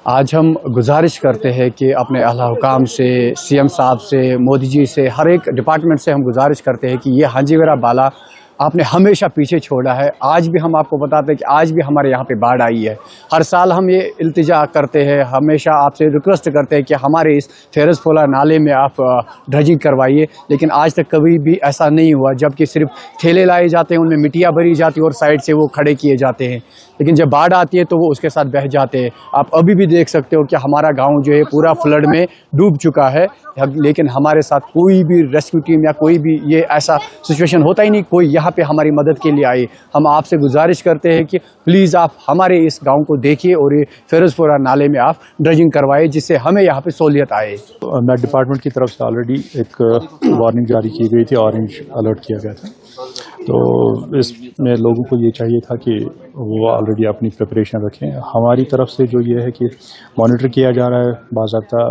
آج ہم گزارش کرتے ہیں کہ اپنے اعلیٰ حکام سے، سی ایم صاحب سے، مودی جی سے، ہر ایک ڈپارٹمنٹ سے ہم گزارش کرتے ہیں کہ یہ ہانجی ویرا بالا آپ نے ہمیشہ پیچھے چھوڑا ہے. آج بھی ہم آپ کو بتاتے ہیں کہ آج بھی ہمارے یہاں پہ باڑھ آئی ہے. ہر سال ہم یہ التجا کرتے ہیں، ہمیشہ آپ سے ریکویسٹ کرتے ہیں کہ ہمارے اس فیروز پولہ نالے میں آپ ڈریجنگ کروائیے، لیکن آج تک کبھی بھی ایسا نہیں ہوا. جبکہ صرف ٹھیلے لائے جاتے ہیں، ان میں مٹیاں بھری جاتی ہے اور سائڈ سے وہ کھڑے کیے جاتے ہیں، لیکن جب باڑھ آتی ہے تو وہ اس کے ساتھ بہہ جاتے ہیں. آپ ابھی بھی دیکھ سکتے ہو کہ ہمارا گاؤں جو ہے پورا فلڈ میں ڈوب چکا ہے، لیکن ہمارے ساتھ کوئی بھی ریسکیو ٹیم یا کوئی بھی یہ ایسا سچویشن ہوتا ہی نہیں کوئی یہاں پہ ہماری مدد کے لیے آئے. ہم آپ سے گزارش کرتے ہیں کہ پلیز آپ ہمارے اس گاؤں کو دیکھیے اور یہ فیروز پورہ نالے میں آپ ڈریجنگ کروائے، جس سے ہمیں یہاں پہ سہولیت آئے. میں ڈپارٹمنٹ کی طرف سے آلریڈی ایک وارننگ جاری کی گئی تھی، آرنج الرٹ کیا گیا تھا. تو اس میں لوگوں کو یہ چاہیے تھا کہ وہ آلریڈی اپنی پریپریشن رکھیں. ہماری طرف سے جو یہ ہے کہ مانیٹر کیا جا رہا ہے باضابطہ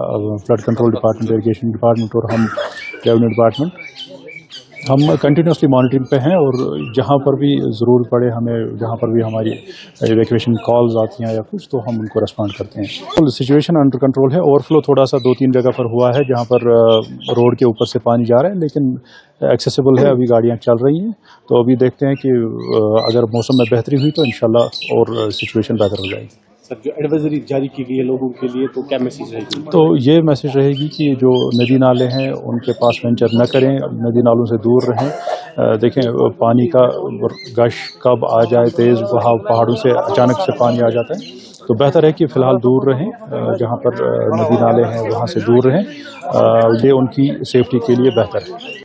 flood control department, irrigation department اور ہم ریونیو ڈپارٹمنٹ، ہم کنٹینیوسلی مانیٹرنگ پہ ہیں. اور جہاں پر بھی ضرورت پڑے ہمیں، جہاں پر بھی ہماری ایویکویشن کالز آتی ہیں یا کچھ، تو ہم ان کو ریسپونڈ کرتے ہیں. سچویشن انڈر کنٹرول ہے. اوور فلو تھوڑا سا 2-3 جگہ پر ہوا ہے جہاں پر روڈ کے اوپر سے پانی جا رہا ہے، لیکن ایکسیسیبل ہے، ابھی گاڑیاں چل رہی ہیں. تو ابھی دیکھتے ہیں کہ اگر موسم میں بہتری ہوئی تو انشاءاللہ اور سچویشن بہتر ہو جائے گی. سر، جو ایڈوائزری جاری کی گئی ہے لوگوں کے لیے، تو کیا میسیج رہے گی؟ تو یہ میسیج رہے گی کہ جو ندی نالے ہیں ان کے پاس وینچر نہ کریں، ندی نالوں سے دور رہیں. دیکھیں پانی کا گش کب آ جائے، تیز بہاؤ، پہاڑوں سے اچانک سے پانی آ جاتا ہے. تو بہتر ہے کہ فی الحال دور رہیں، جہاں پر ندی نالے ہیں وہاں سے دور رہیں. یہ ان کی سیفٹی کے لیے بہتر ہے.